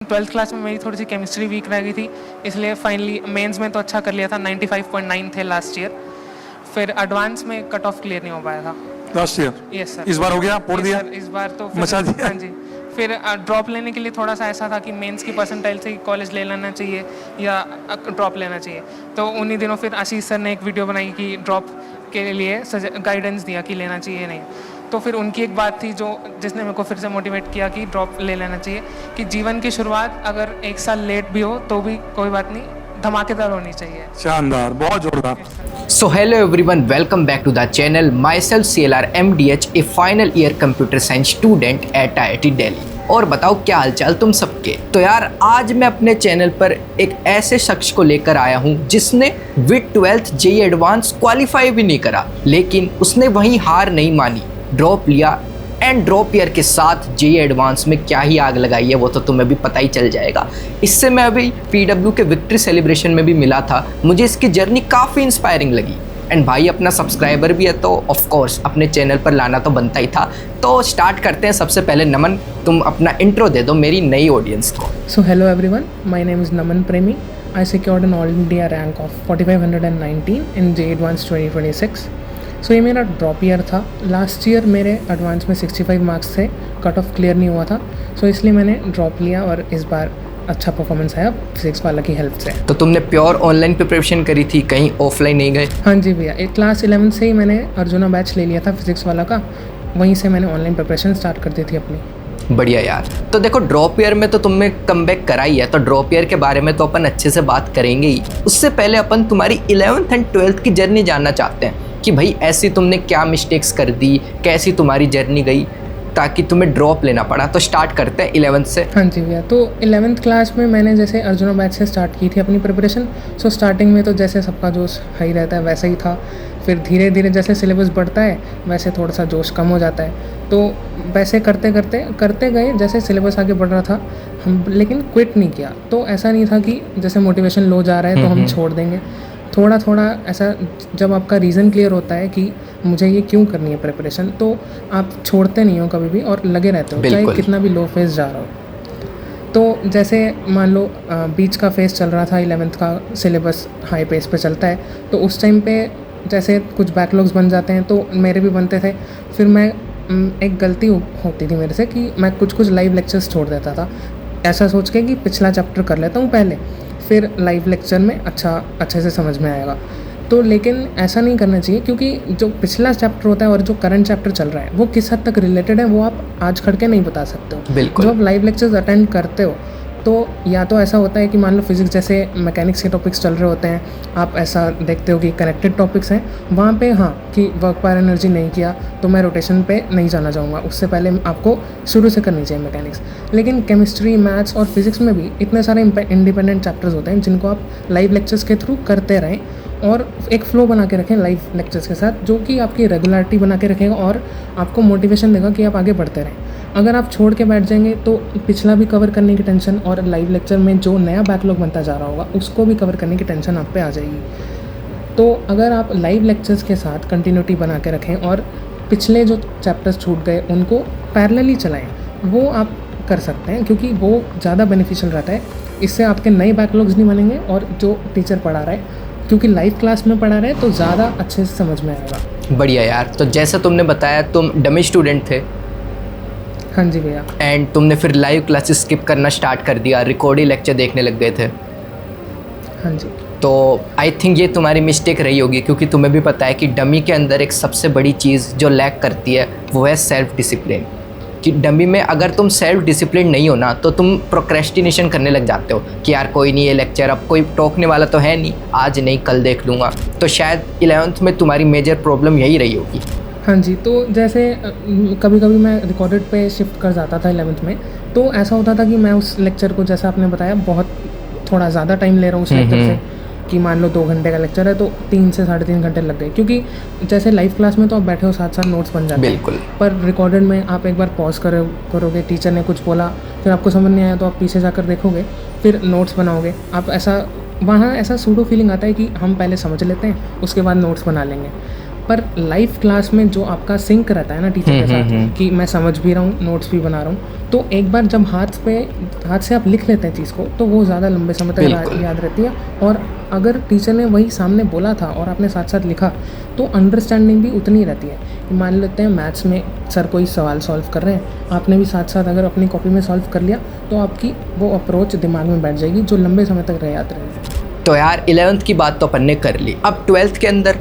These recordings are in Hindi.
ट्वेल्थ क्लास में मेरी थोड़ी सी केमिस्ट्री वीक रह गई थी, इसलिए फाइनली मेंस में तो अच्छा कर लिया था, 95.9 थे लास्ट ईयर। फिर एडवांस में कट ऑफ क्लियर नहीं हो पाया था लास्ट ईयर। Yes sir. इस बार हो गया, पोड़ दिया, इस बार तो फिर मचा दिया। हाँ जी। फिर ड्रॉप लेने के लिए थोड़ा सा ऐसा था कि मेंस की परसेंटाइल से कॉलेज ले लेना चाहिए या ड्रॉप लेना चाहिए। तो उन्हीं दिनों फिर आशीष सर ने एक वीडियो बनाई कि ड्रॉप के लिए गाइडेंस दिया कि लेना चाहिए नहीं। तो फिर उनकी एक बात थी जो जिसने मेरे को फिर से मोटिवेट किया कि ड्रॉप ले लेना चाहिए, कि जीवन की शुरुआत अगर एक साल लेट भी हो तो भी कोई बात नहीं, धमाकेदार होनी चाहिए। शानदार, बहुत जोरदार। So hello everyone, welcome back to the channel. Myself CLR MDH, a final year computer science student at IIT Delhi. और बताओ क्या हालचाल तुम सबके। तो यार आज मैं अपने चैनल पर एक ऐसे शख्स को लेकर आया हूँ जिसने with 12th JEE advance qualify भी नहीं करा, लेकिन उसने वहीं हार नहीं मानी, ड्रॉप लिया एंड ड्रॉप ईयर के साथ जेईई एडवांस में क्या ही आग लगाई है वो तो तुम्हें भी पता ही चल जाएगा। इससे मैं अभी पीडब्ल्यू के विक्ट्री सेलिब्रेशन में भी मिला था, मुझे इसकी जर्नी काफ़ी इंस्पायरिंग लगी। एंड भाई अपना सब्सक्राइबर भी है तो ऑफ कोर्स अपने चैनल पर लाना तो बनता ही था। तो स्टार्ट करते हैं। सबसे पहले नमन, तुम अपना इंट्रो दे दो मेरी नई ऑडियंस को। So hello everyone, my name is Naman Premi. I secured an all India rank of 4519 in JEE advance 2026। So ये मेरा ड्रॉप ईयर था। लास्ट ईयर मेरे एडवांस में 65 मार्क्स थे, कट ऑफ क्लियर नहीं हुआ था, सो इसलिए मैंने ड्रॉप लिया और इस बार अच्छा परफॉर्मेंस आया फिजिक्स वाला की हेल्प से। तो तुमने प्योर ऑनलाइन प्रिपरेशन करी थी, कहीं ऑफलाइन नहीं गए? हाँ जी भैया, एक क्लास 11 से ही मैंने अर्जुना बैच ले लिया था फिजिक्स वाला का, वहीं से मैंने ऑनलाइन प्रिपरेशन स्टार्ट कर दी थी अपनी। बढ़िया यार। तो देखो ड्रॉप ईयर में तो तुमने कमबैक करा ही है, तो ड्रॉप ईयर के बारे में तो अपन अच्छे से बात करेंगे ही। उससे पहले अपन तुम्हारी 11th एंड 12th की जर्नी जानना चाहते हैं कि भाई ऐसी तुमने क्या मिस्टेक्स कर दी, कैसी तुम्हारी जर्नी गई ताकि तुम्हें ड्रॉप लेना पड़ा। तो स्टार्ट करते हैं 11th से। हाँ जी भैया, तो 11th क्लास में मैंने जैसे अर्जुना बैच से स्टार्ट की थी अपनी प्रिपरेशन। सो स्टार्टिंग में तो जैसे सबका जोश हाई रहता है वैसा ही था, फिर धीरे धीरे जैसे सिलेबस बढ़ता है वैसे थोड़ा सा जोश कम हो जाता है। तो वैसे करते गए, जैसे सिलेबस आगे बढ़ रहा था हम, लेकिन क्विट नहीं किया। तो ऐसा नहीं था कि जैसे मोटिवेशन लो जा रहा है तो हम छोड़ देंगे। थोड़ा थोड़ा ऐसा जब आपका रीज़न क्लियर होता है कि मुझे ये क्यों करनी है प्रिपरेशन, तो आप छोड़ते नहीं हो कभी भी और लगे रहते हो, चाहे कितना भी लो फेज जा रहा हो। तो जैसे मान लो बीच का फेज चल रहा था, 11th का सिलेबस हाई पेस पे चलता है, तो उस टाइम पे जैसे कुछ बैकलॉग्स बन जाते हैं, तो मेरे भी बनते थे। फिर मैं एक गलती होती थी मेरे से कि मैं कुछ लाइव लेक्चर्स छोड़ देता था, ऐसा सोच के कि पिछला चैप्टर कर लेता हूँ पहले, फिर लाइव लेक्चर में अच्छे से समझ में आएगा। तो लेकिन ऐसा नहीं करना चाहिए, क्योंकि जो पिछला चैप्टर होता है और जो करंट चैप्टर चल रहा है वो किस हद तक रिलेटेड है वो आप आज खड़ के नहीं बता सकते हो। बिल्कुल। जब आप लाइव लेक्चर्स अटेंड करते हो तो या तो ऐसा होता है कि मान लो फिजिक्स जैसे मैकेनिक्स के टॉपिक्स चल रहे होते हैं, आप ऐसा देखते हो कि कनेक्टेड टॉपिक्स हैं, वहाँ पे हाँ कि वर्क पावर एनर्जी नहीं किया तो मैं रोटेशन पे नहीं जाना चाहूँगा, उससे पहले आपको शुरू से करनी चाहिए मैकेनिक्स। लेकिन केमिस्ट्री, मैथ्स और फिजिक्स में भी इतने सारे इंडिपेंडेंट चैप्टर्स होते हैं जिनको आप लाइव लेक्चर्स के थ्रू करते रहें और एक फ़्लो बना के रखें लाइव लेक्चर्स के साथ, जो कि आपकी रेगुलरिटी बना के रखेगा और आपको मोटिवेशन देगा कि आप आगे बढ़ते रहें। अगर आप छोड़ के बैठ जाएंगे तो पिछला भी कवर करने की टेंशन और लाइव लेक्चर में जो नया बैकलॉग बनता जा रहा होगा उसको भी कवर करने की टेंशन आप पे आ जाएगी। तो अगर आप लाइव लेक्चर्स के साथ कंटिन्यूटी बना के रखें और पिछले जो चैप्टर्स छूट गए उनको पैरेलली चलाएं, वो आप कर सकते हैं, क्योंकि वो ज़्यादा बेनिफिशियल रहता है। इससे आपके नए बैकलॉग्स नहीं बनेंगे और जो टीचर पढ़ा रहा है, क्योंकि लाइव क्लास में पढ़ा रहे तो ज़्यादा अच्छे से समझ में आएगा। बढ़िया यार। तो जैसा तुमने बताया तुम डमी स्टूडेंट थे। हाँ जी भैया। एंड तुमने फिर लाइव क्लासेस स्किप करना स्टार्ट कर दिया, रिकॉर्डेड लेक्चर देखने लग गए थे। हाँ जी। तो आई थिंक ये तुम्हारी मिस्टेक रही होगी, क्योंकि तुम्हें भी पता है कि डमी के अंदर एक सबसे बड़ी चीज़ जो लैक करती है वो है सेल्फ डिसिप्लिन। कि डमी में अगर तुम सेल्फ डिसिप्लिन नहीं हो ना तो तुम प्रोक्रेस्टिनेशन करने लग जाते हो कि यार कोई नहीं, ये लेक्चर अब कोई टोकने वाला तो है नहीं, आज नहीं कल देख लूँगा। तो शायद 11th में तुम्हारी मेजर प्रॉब्लम यही रही होगी। हाँ जी। तो जैसे कभी कभी मैं रिकॉर्डेड पे शिफ्ट कर जाता था 11th में, तो ऐसा होता था कि मैं उस लेक्चर को, जैसा आपने बताया, बहुत थोड़ा ज़्यादा टाइम ले रहा हूँ उस लेक्चर से, कि मान लो 2 घंटे का लेक्चर है तो 3 से 3.5 घंटे लग गए, क्योंकि जैसे लाइव क्लास में तो आप बैठे हो साथ साथ नोट्स बन जाते हैं। बिल्कुल। पर रिकॉर्डेड में आप एक बार पॉज करोगे, टीचर ने कुछ बोला, फिर आपको समझ नहीं आया तो आप पीछे जाकर देखोगे, फिर नोट्स बनाओगे। आप ऐसा वहाँ ऐसा सूडो फीलिंग आता है कि हम पहले समझ लेते हैं उसके बाद नोट्स बना लेंगे। पर लाइव क्लास में जो आपका सिंक रहता है ना टीचर के साथ कि मैं समझ भी रहा हूँ, नोट्स भी बना रहा हूँ, तो एक बार जब हाथ से आप लिख लेते हैं चीज़ को तो वो ज़्यादा लंबे समय तक याद रहती है। और अगर टीचर ने वही सामने बोला था और आपने साथ साथ लिखा तो अंडरस्टैंडिंग भी उतनी रहती है। मान लेते हैं मैथ्स में सर कोई सवाल सॉल्व कर रहे हैं, आपने भी साथ साथ अगर अपनी कॉपी में सॉल्व कर लिया तो आपकी वो अप्रोच दिमाग में बैठ जाएगी जो लंबे समय तक याद रहेगी। तो यार 11th की बात तो अपन ने कर ली, अब 12th के अंदर,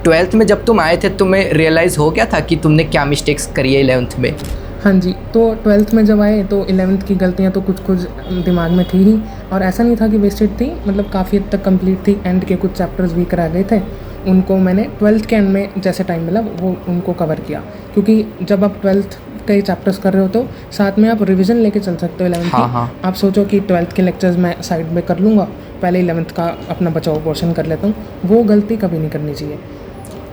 12th में जब तुम आए थे तुम्हें रियलाइज़ हो गया था कि तुमने क्या मिस्टेक्स करी है 11th में? हाँ जी, तो 12th में जब आए तो 11th की गलतियाँ तो कुछ दिमाग में थी ही, और ऐसा नहीं था कि वेस्टेड थी, मतलब काफ़ी हद तक कंप्लीट थी। एंड के कुछ चैप्टर्स वीक रह गए थे, उनको मैंने 12th के एंड में जैसे टाइम मिला वो उनको कवर किया। क्योंकि जब आप 12th के चैप्टर्स कर रहे हो तो साथ में आप रिवीजन लेके चल सकते हो 11th की। आप सोचो कि 12th के लेक्चर्स मैं साइड में कर लूँगा, पहले 11th का अपना बचा हुआ पोर्शन कर लेता हूँ, वो गलती कभी नहीं करनी चाहिए।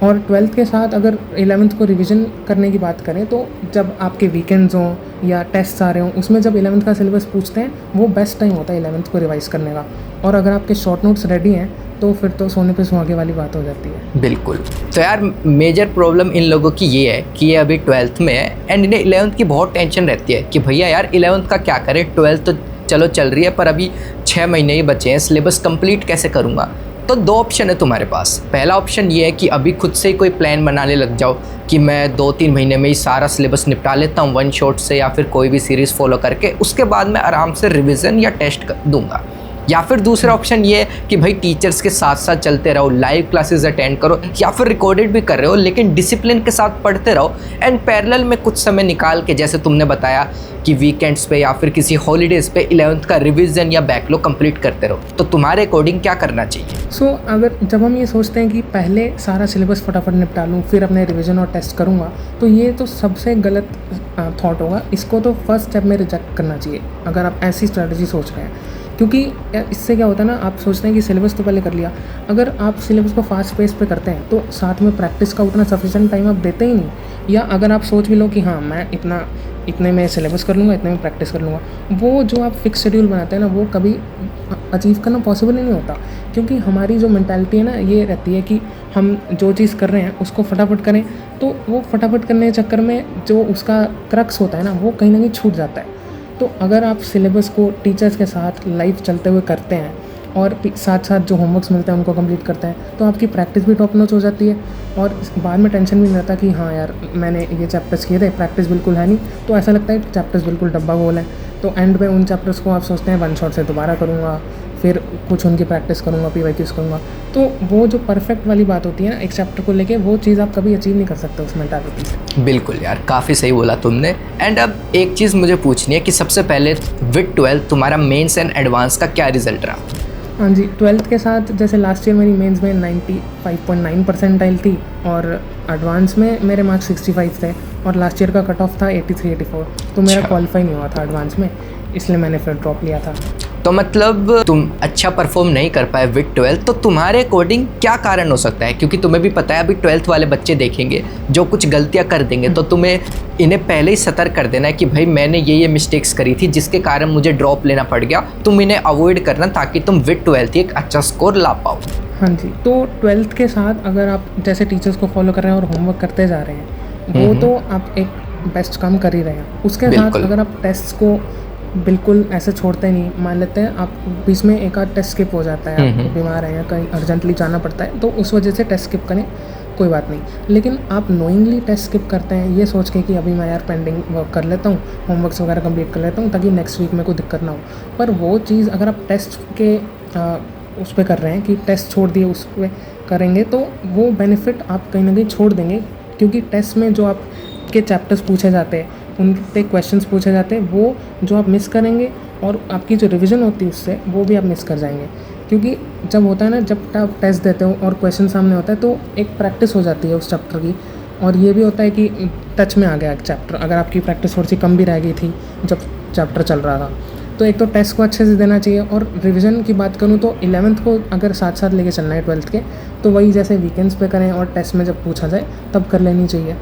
और 12th के साथ अगर 11th को रिवीजन करने की बात करें तो जब आपके वीकेंड्स हों या टेस्ट आ रहे हों, उसमें जब 11th का सिलेबस पूछते हैं वो बेस्ट टाइम होता है 11th को रिवाइज करने का। और अगर आपके शॉर्ट नोट्स रेडी हैं तो फिर तो सोने पे सुहागे वाली बात हो जाती है। बिल्कुल। तो यार मेजर प्रॉब्लम इन लोगों की ये है कि ये अभी 12th में है एंड इन्हें 11th की बहुत टेंशन रहती है कि भैया यार 11th का क्या करें, 12th तो चलो चल रही है पर अभी 6 महीने ही बचे हैं, सिलेबस कंप्लीट कैसे करूँगा? तो 2 ऑप्शन है तुम्हारे पास। पहला ऑप्शन ये है कि अभी खुद से ही कोई प्लान बनाने लग जाओ कि मैं 2-3 महीने में ही सारा सिलेबस निपटा लेता हूँ वन शॉट से, या फिर कोई भी सीरीज़ फॉलो करके, उसके बाद मैं आराम से रिवीजन या टेस्ट दूंगा। या फिर दूसरा ऑप्शन ये है कि भाई टीचर्स के साथ साथ चलते रहो, लाइव क्लासेस अटेंड करो, या फिर रिकॉर्डेड भी कर रहे हो लेकिन डिसिप्लिन के साथ पढ़ते रहो एंड पैरेलल में कुछ समय निकाल के, जैसे तुमने बताया कि वीकेंड्स पे या फिर किसी हॉलीडेज़ पे 11th का रिवीजन या बैकलॉग कंप्लीट करते रहो। तो तुम्हारे अकॉर्डिंग क्या करना चाहिए? अगर जब हम ये सोचते हैं कि पहले सारा सिलेबस फटाफट निपटा लूँ फिर अपने रिवीजन और टेस्ट करूँगा, तो ये तो सबसे गलत थॉट होगा। इसको तो फर्स्ट स्टेप में रिजेक्ट करना चाहिए अगर आप ऐसी स्ट्रैटेजी सोच रहे हैं। क्योंकि इससे क्या होता है ना, आप सोचते हैं कि सिलेबस तो पहले कर लिया, अगर आप सिलेबस को फास्ट पेस पे करते हैं तो साथ में प्रैक्टिस का उतना सफिशिएंट टाइम आप देते ही नहीं। या अगर आप सोच भी लो कि हाँ मैं इतने में सिलेबस कर लूँगा, इतने में प्रैक्टिस कर लूँगा, वो जो आप फिक्स शेड्यूल बनाते हैं ना वो कभी अचीव करना पॉसिबल ही नहीं होता। क्योंकि हमारी जो मेंटालिटी है ना ये रहती है कि हम जो चीज़ कर रहे हैं उसको फटाफट करें, तो वो फटाफट करने के चक्कर में जो उसका क्रक्स होता है ना वो कहीं ना कहीं छूट जाता है। तो अगर आप सिलेबस को टीचर्स के साथ लाइव चलते हुए करते हैं और साथ साथ जो होमवर्क्स मिलते हैं उनको कंप्लीट करते हैं तो आपकी प्रैक्टिस भी टॉप नॉच हो जाती है और बाद में टेंशन भी नहीं रहता कि हाँ यार मैंने ये चैप्टर्स किए थे, प्रैक्टिस बिल्कुल है नहीं, तो ऐसा लगता है चैप्टर्स बिल्कुल डब्बा गोल है। तो एंड में उन चैप्टर्स को आप सोचते हैं वन शॉट से दोबारा करूँगा, फिर कुछ उनकी प्रैक्टिस करूँगा, PYQs करूँगा, तो वो जो परफेक्ट वाली बात होती है ना एक चैप्टर को लेके, वो चीज़ आप कभी अचीव नहीं कर सकते उस मेंटालिटी से। बिल्कुल यार, काफ़ी सही बोला तुमने। एंड अब एक चीज़ मुझे पूछनी है कि सबसे पहले विद 12th तुम्हारा मेंस एंड एडवांस का क्या रिजल्ट रहा? हाँ जी, 12th के साथ जैसे लास्ट ईयर मेरी मेंस में 95.9 परसेंटाइल थी और एडवांस में मेरे मार्क्स 65 थे और लास्ट ईयर का कट ऑफ था 83-84, तो मेरा क्वालिफाई नहीं हुआ था एडवांस में, इसलिए मैंने फिर ड्रॉप लिया था। तो मतलब तुम अच्छा परफॉर्म नहीं कर पाए विद 12th, तो तुम्हारे अकॉर्डिंग क्या कारण हो सकता है? क्योंकि तुम्हें भी पता है अभी 12th वाले बच्चे देखेंगे जो कुछ गलतियां कर देंगे, तो तुम्हें इन्हें पहले ही सतर्क कर देना है कि भाई मैंने ये मिस्टेक्स करी थी जिसके कारण मुझे ड्रॉप लेना पड़ गया, तुम इन्हें अवॉइड करना ताकि तुम विद 12th एक अच्छा स्कोर ला पाओ। हाँ जी, तो 12th के साथ अगर आप जैसे टीचर्स को फॉलो कर रहे हैं और होमवर्क करते जा रहे हैं वो तो आप एक बेस्ट काम कर ही रहे हैं। उसके साथ अगर आप टेस्ट को बिल्कुल ऐसे छोड़ते नहीं, मान लेते हैं आप बीच में एक आध टेस्ट स्किप हो जाता है, आप बीमार हैं या कहीं अर्जेंटली जाना पड़ता है तो उस वजह से टेस्ट स्किप करें, कोई बात नहीं। लेकिन आप नोइंगली टेस्ट स्किप करते हैं ये सोच के कि अभी मैं यार पेंडिंग वर्क कर लेता हूँ, होमवर्क्स वगैरह कंप्लीट कर लेता हूँ ताकि नेक्स्ट वीक में कोई दिक्कत ना हो, पर वो चीज़ अगर आप टेस्ट के उस पर कर रहे हैं कि टेस्ट छोड़ दिए उस पर करेंगे तो वो बेनिफिट आप कहीं ना कहीं छोड़ देंगे। क्योंकि टेस्ट में जो आपके चैप्टर्स पूछे जाते हैं, उन पे क्वेश्चंस पूछे जाते हैं, वो जो आप मिस करेंगे और आपकी जो रिवीजन होती है उससे वो भी आप मिस कर जाएंगे। क्योंकि जब होता है ना, जब आप टेस्ट देते हो और क्वेश्चन सामने होता है तो एक प्रैक्टिस हो जाती है उस चैप्टर की, और ये भी होता है कि टच में आ गया एक चैप्टर। अगर आपकी प्रैक्टिस थोड़ी सी कम भी रह गई थी जब चैप्टर चल रहा था, तो एक तो टेस्ट को अच्छे से देना चाहिए। और रिवीजन की बात करूँ तो 11th को अगर साथ साथ लेके चलना है 12th के, तो वही जैसे वीकेंड्स पे करें और टेस्ट में जब पूछा जाए तब कर लेनी चाहिए।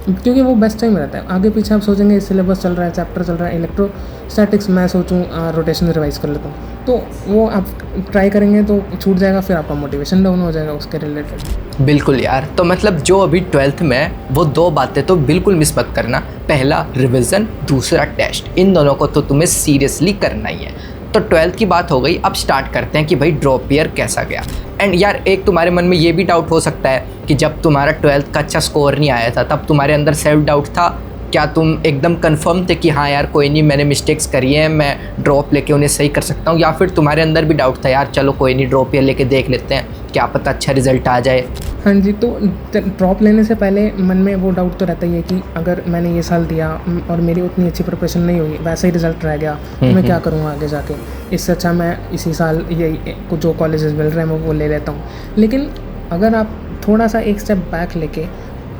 क्योंकि वो बेस्ट टाइम रहता है। आगे पीछे आप सोचेंगे सिलेबस चल रहा है, चैप्टर चल रहा है इलेक्ट्रोस्टैटिक्स, मैं सोचूं रोटेशन रिवाइज कर लेता हूँ, तो वो आप ट्राई करेंगे तो छूट जाएगा, फिर आपका मोटिवेशन डाउन हो जाएगा उसके रिलेटेड। बिल्कुल यार, तो मतलब जो अभी 12th में है, वो 2 बातें तो बिल्कुल मिस मत करना। पहला रिवीजन, दूसरा टेस्ट, इन दोनों को तो तुम्हें सीरियसली करना ही है। तो 12th की बात हो गई, अब स्टार्ट करते हैं कि भाई ड्रॉप ईयर कैसा गया। एंड यार एक तुम्हारे मन में ये भी डाउट हो सकता है कि जब तुम्हारा 12th का अच्छा स्कोर नहीं आया था तब तुम्हारे अंदर सेल्फ डाउट था क्या? तुम एकदम कंफर्म थे कि हाँ यार कोई नहीं, मैंने मिस्टेक्स करी हैं, मैं ड्रॉप लेके उन्हें सही कर सकता हूँ? या फिर तुम्हारे अंदर भी डाउट था यार चलो कोई नहीं, ड्रॉप ईयर लेके देख लेते हैं, क्या पता अच्छा रिजल्ट आ जाए? हाँ जी, तो ड्रॉप लेने से पहले मन में वो डाउट तो रहता ही है कि अगर मैंने ये साल दिया और मेरी उतनी अच्छी प्रिपरेशन नहीं हुई, वैसा ही रिजल्ट रह गया, तो मैं क्या करूँगा आगे जाके? इससे अच्छा मैं इसी साल ये जो कॉलेजेस मिल रहे हैं वो ले लेता हूँ। लेकिन अगर आप थोड़ा सा एक स्टेप बैक लेके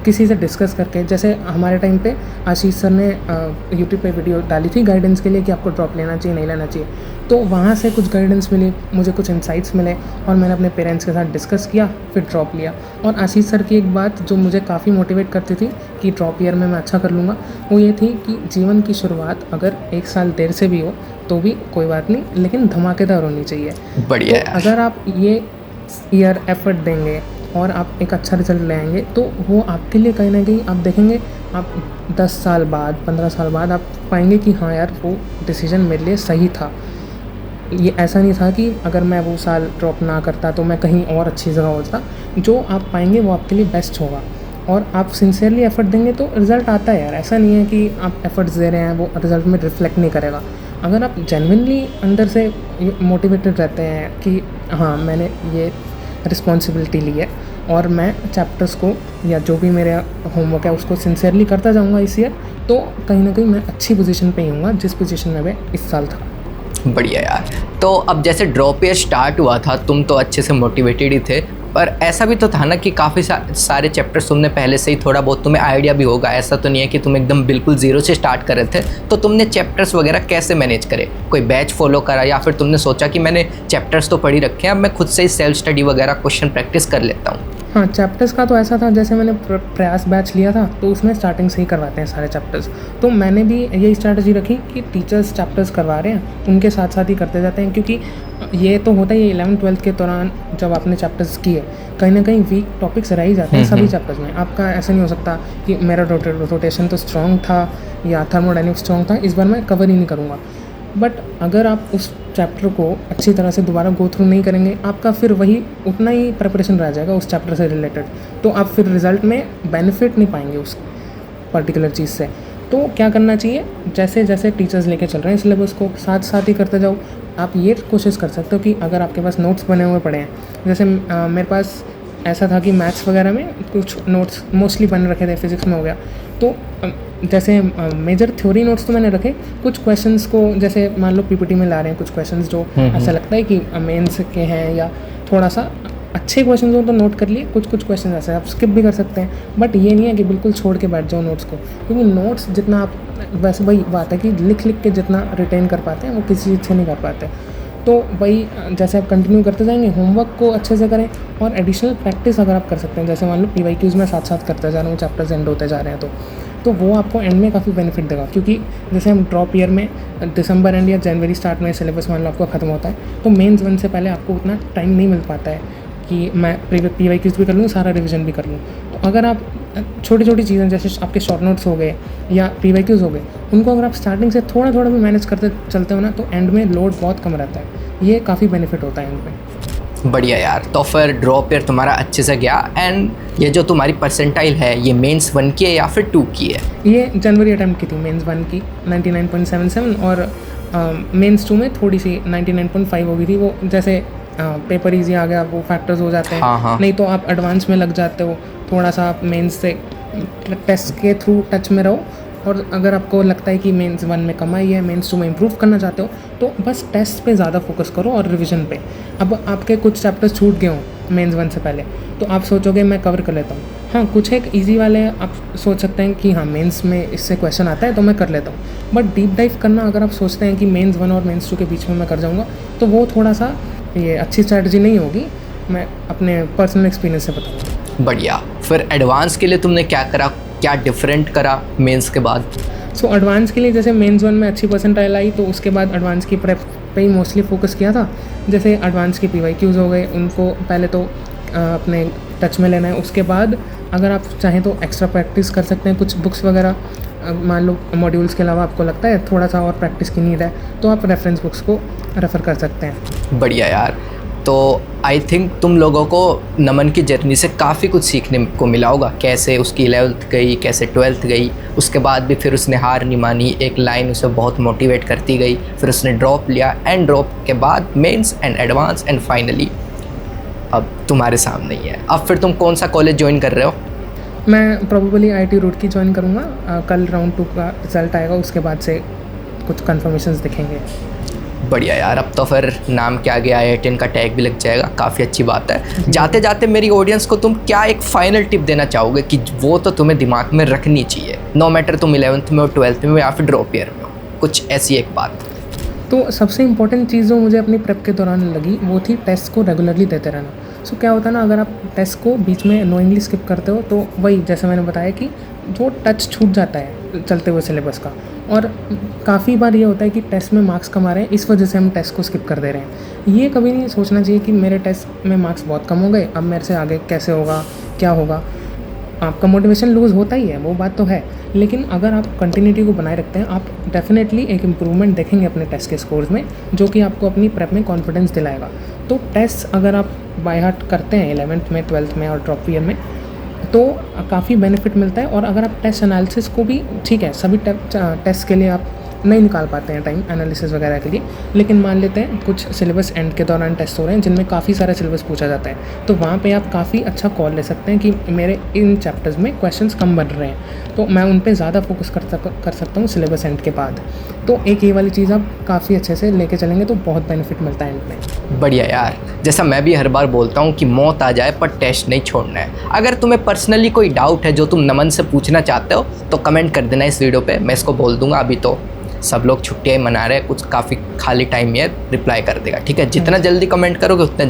किसी से डिस्कस करके, जैसे हमारे टाइम पे आशीष सर ने यूट्यूब पे वीडियो डाली थी गाइडेंस के लिए कि आपको ड्रॉप लेना चाहिए नहीं लेना चाहिए, तो वहाँ से कुछ गाइडेंस मिली, मुझे कुछ इंसाइट्स मिले और मैंने अपने पेरेंट्स के साथ डिस्कस किया, फिर ड्रॉप लिया। और आशीष सर की एक बात जो मुझे काफ़ी मोटिवेट करती थी कि ड्रॉप ईयर में मैं अच्छा कर लूँगा, वो ये थी कि जीवन की शुरुआत अगर 1 साल देर से भी हो तो भी कोई बात नहीं, लेकिन धमाकेदार होनी चाहिए। बढ़िया तो अगर आप ये ईयर एफर्ट देंगे और आप एक अच्छा रिजल्ट ले आएंगे तो वो आपके लिए कहीं ना कहीं आप देखेंगे, आप 10 साल बाद 15 साल बाद आप पाएंगे कि हाँ यार वो डिसीजन मेरे लिए सही था। ये ऐसा नहीं था कि अगर मैं वो साल ड्रॉप ना करता तो मैं कहीं और अच्छी जगह होता। जो आप पाएंगे वो आपके लिए बेस्ट होगा और आप सिंसियरली एफर्ट देंगे तो रिज़ल्ट आता है यार। ऐसा नहीं है कि आप एफर्ट्स दे रहे हैं वो रिज़ल्ट में रिफ्लेक्ट नहीं करेगा। अगर आप जेन्युइनली अंदर से मोटिवेटेड रहते हैं कि हाँ मैंने ये रिस्पॉन्सिबिलिटी ली है और मैं चैप्टर्स को या जो भी मेरा होमवर्क है उसको सिंसियरली करता जाऊंगा इस ईयर, तो कहीं ना कहीं मैं अच्छी पोजीशन पे ही हूँगा जिस पोजीशन में मैं इस साल था। बढ़िया यार। तो अब जैसे ड्रॉप ईयर स्टार्ट हुआ था, तुम तो अच्छे से मोटिवेटेड ही थे, पर ऐसा भी तो था ना कि काफ़ी सारे चैप्टर्स तुमने पहले से ही थोड़ा बहुत तुम्हें आइडिया भी होगा। ऐसा तो नहीं है कि तुम एकदम बिल्कुल ज़ीरो से स्टार्ट कर रहे थे। तो तुमने चैप्टर्स वगैरह कैसे मैनेज करे? कोई बैच फॉलो करा या फिर तुमने सोचा कि मैंने चैप्टर्स तो पढ़ ही रखे हैं, अब मैं खुद से ही सेल्फ स्टडी वगैरह क्वेश्चन प्रैक्टिस कर लेता हूँ? हाँ, चैप्टर्स का तो ऐसा था, जैसे मैंने प्रयास बैच लिया था तो उसमें स्टार्टिंग से ही करवाते हैं सारे चैप्टर्स। तो मैंने भी यही स्ट्रैटेजी रखी कि टीचर्स चैप्टर्स करवा रहे हैं उनके साथ साथ ही करते जाते हैं, क्योंकि ये तो होता ही 11th-12th के दौरान जब आपने चैप्टर्स किए कहीं ना कहीं वीक टॉपिक्स रह ही जाते हैं सभी चैप्टर्स में। आपका ऐसा नहीं हो सकता कि मेरा रोटेशन तो स्ट्रॉन्ग था या थर्मोडायनेमिक्स स्ट्रॉन्ग था, इस बार मैं कवर ही नहीं करूँगा। बट अगर आप उस चैप्टर को अच्छी तरह से दोबारा गो थ्रू नहीं करेंगे, आपका फिर वही उतना ही प्रिपरेशन रह जाएगा उस चैप्टर से रिलेटेड, तो आप फिर रिज़ल्ट में बेनिफिट नहीं पाएंगे उस पर्टिकुलर चीज़ से। तो क्या करना चाहिए, जैसे जैसे टीचर्स लेके चल रहे हैं सिलेबस को साथ साथ ही करते जाओ। आप ये कोशिश कर सकते हो कि अगर आपके पास नोट्स बने हुए पड़े हैं, जैसे मेरे पास ऐसा था कि मैथ्स वगैरह में कुछ नोट्स मोस्टली बन रखे थे, फिज़िक्स में हो गया, तो जैसे मेजर थ्योरी नोट्स तो मैंने रखे, कुछ क्वेश्चंस को जैसे मान लो पीपीटी में ला रहे हैं कुछ क्वेश्चंस जो ऐसा लगता है कि मेंस के हैं या थोड़ा सा अच्छे क्वेश्चंस हो तो नोट कर लिए, कुछ कुछ क्वेश्चन ऐसे आप स्किप भी कर सकते हैं। बट ये नहीं है कि बिल्कुल छोड़ के बैठ जाओ नोट्स को, क्योंकि नोट्स जितना आप, वैसे वही बात है कि लिख लिख के जितना रिटेन कर पाते हैं वो किसी चीज़ से नहीं कर पाते। तो वही जैसे आप कंटिन्यू करते जाएंगे, होमवर्क को अच्छे से करें और एडिशनल प्रैक्टिस अगर आप कर सकते हैं, जैसे मान लो PYQs में साथ साथ करते जा रहे हूँ, चैप्टर्स एंड होते जा रहे हैं, तो वो आपको एंड में काफ़ी बेनिफिट देगा। क्योंकि जैसे हम ड्रॉप ईयर में दिसंबर एंड या जनवरी स्टार्ट में सिलेबस मान लो आपका ख़त्म होता है, तो मेंस 1 से पहले आपको उतना टाइम नहीं मिल पाता है कि मैं PYQs भी कर लूँ, सारा रिविजन भी कर लूँ। तो अगर आप छोटी छोटी चीज़ें जैसे आपके शॉर्ट नोट्स हो गए या PYQs हो गए, उनको अगर आप स्टार्टिंग से थोड़ा थोड़ा भी मैनेज करते चलते हो ना, तो एंड में लोड बहुत कम रहता है। ये काफ़ी बेनिफिट होता है एंड में। बढ़िया यार। तो फिर ड्रॉप ईयर तुम्हारा अच्छे से गया। एंड ये जो तुम्हारी परसेंटाइल है ये मेंस 1 की है या फिर 2 की है? ये जनवरी अटैम्प्ट की थी, मेंस 1 की 99.77 और मेंस 2 में थोड़ी सी 99.5 हो गई थी। वो जैसे पेपर इजी आ गया, वो फैक्टर्स हो जाते हैं। हाँ। नहीं तो आप एडवांस में लग जाते हो, थोड़ा सा आप मेंस से टेस्ट के थ्रू टच में रहो। और अगर आपको लगता है कि मेंस 1 में कम आई है, मेंस 2 में इम्प्रूव करना चाहते हो, तो बस टेस्ट पे ज़्यादा फोकस करो और रिवीजन पे। अब आपके कुछ चैप्टर्स छूट गए हों मेंस 1 से पहले, तो आप सोचोगे मैं कवर कर लेता हूँ। हाँ, कुछ एक इजी वाले आप सोच सकते हैं कि हाँ मेंस में इससे क्वेश्चन आता है तो मैं कर लेता हूँ। बट डीप डाइव करना अगर आप सोचते हैं कि मेंस 1 और मेंस 2 के बीच में मैं कर जाऊँगा, तो वो थोड़ा सा ये अच्छी स्ट्रैटेजी नहीं होगी। मैं अपने पर्सनल एक्सपीरियंस से बताऊँगा। बढ़िया। फिर एडवांस के लिए तुमने क्या करा? क्या डिफरेंट करा मेंस के बाद? सो एडवांस के लिए जैसे मेंस वन में अच्छी परसेंटाइल आई तो उसके बाद एडवांस की प्रेप पे ही मोस्टली फोकस किया था। जैसे एडवांस के PYQs हो गए, उनको पहले तो अपने टच में लेना है। उसके बाद अगर आप चाहें तो एक्स्ट्रा प्रैक्टिस कर सकते हैं, कुछ बुक्स वगैरह मान लो मॉड्यूल्स के अलावा आपको लगता है थोड़ा सा और प्रैक्टिस की नीड है तो आप रेफरेंस बुक्स को रेफ़र कर सकते हैं। बढ़िया यार। तो आई थिंक तुम लोगों को नमन की जर्नी से काफ़ी कुछ सीखने को मिला होगा, कैसे उसकी 11th गई, कैसे 12th गई, उसके बाद भी फिर उसने हार नहीं मानी, एक लाइन उसे बहुत मोटिवेट करती गई, फिर उसने ड्रॉप लिया एंड ड्रॉप के बाद mains and advance and finally अब तुम्हारे सामने ही है। अब फिर तुम कौन सा कॉलेज ज्वाइन कर रहे हो? मैं प्रोबेबली IIT रुड़की ज्वाइन करूँगा। कल राउंड 2 का रिज़ल्ट आएगा, उसके बाद से कुछ कन्फर्मेशंस दिखेंगे। बढ़िया यार, अब तो फिर नाम के आगे IIT का टैग भी लग जाएगा, काफ़ी अच्छी बात है। जाते जाते मेरी ऑडियंस को तुम क्या एक फाइनल टिप देना चाहोगे कि वो तो तुम्हें दिमाग में रखनी चाहिए, नो मैटर तुम 11th में हो, 12th में या फिर ड्रॉप ईयर में हो, कुछ ऐसी एक बात? तो सबसे इम्पोर्टेंट चीज़ जो मुझे अपनी प्रेप के दौरान लगी वो थी टेस्ट को रेगुलरली देते रहना। सो क्या होता है ना, अगर आप टेस्ट को बीच में नोइंगली स्किप करते हो तो वही जैसे मैंने बताया कि जो टच छूट जाता है चलते हुए सिलेबस का, और काफ़ी बार ये होता है कि टेस्ट में मार्क्स कम आ रहे हैं, इस वजह से हम टेस्ट को स्किप कर दे रहे हैं। ये कभी नहीं सोचना चाहिए कि मेरे टेस्ट में मार्क्स बहुत कम हो गए, अब मेरे से आगे कैसे होगा, क्या होगा। आपका मोटिवेशन लूज़ होता ही है, वो बात तो है, लेकिन अगर आप कंटिन्यूटी को बनाए रखते हैं आप डेफिनेटली एक इम्प्रूवमेंट देखेंगे अपने टेस्ट के स्कोर्स में, जो कि आपको अपनी प्रेप में कॉन्फिडेंस दिलाएगा। तो टेस्ट अगर आप बाय हार्ट करते हैं 11th में, 12th में और ड्रॉप ईयर में तो काफ़ी बेनिफिट मिलता है। और अगर आप टेस्ट एनालिसिस को भी, ठीक है सभी टेस्ट के लिए आप नहीं निकाल पाते हैं टाइम एनालिसिस वगैरह के लिए, लेकिन मान लेते हैं कुछ सिलेबस एंड के दौरान टेस्ट हो रहे हैं जिनमें काफ़ी सारा सिलेबस पूछा जाता है, तो वहाँ पे आप काफ़ी अच्छा कॉल ले सकते हैं कि मेरे इन चैप्टर्स में क्वेश्चंस कम बन रहे हैं, तो मैं उन पे ज़्यादा फोकस कर सकता हूँ सिलेबस एंड के बाद। तो एक ये वाली चीज़ आप काफ़ी अच्छे से लेके चलेंगे तो बहुत बेनिफिट मिलता है एंड में। बढ़िया यार, जैसा मैं भी हर बार बोलता हूँ कि मौत आ जाए पर टेस्ट नहीं छोड़ना है। अगर तुम्हें पर्सनली कोई डाउट है जो तुम नमन से पूछना चाहते हो तो कमेंट कर देना इस वीडियो पे, मैं इसको बोल दूंगा। अभी तो सब लोग छुट्टियाँ मना रहे हैं, कुछ काफ़ी खाली टाइम है, रिप्लाई कर देगा, ठीक है। जितना जल्दी कमेंट करोगे उतना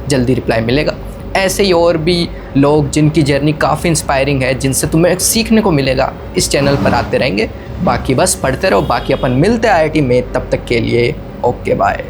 जल्दी रिप्लाई मिलेगा। ऐसे ही और भी लोग जिनकी जर्नी काफ़ी इंस्पायरिंग है, जिनसे तुम्हें सीखने को मिलेगा, इस चैनल पर आते रहेंगे। बाकी बस पढ़ते रहो, बाकी अपन मिलते हैं IIT में, तब तक के लिए ओके बाय।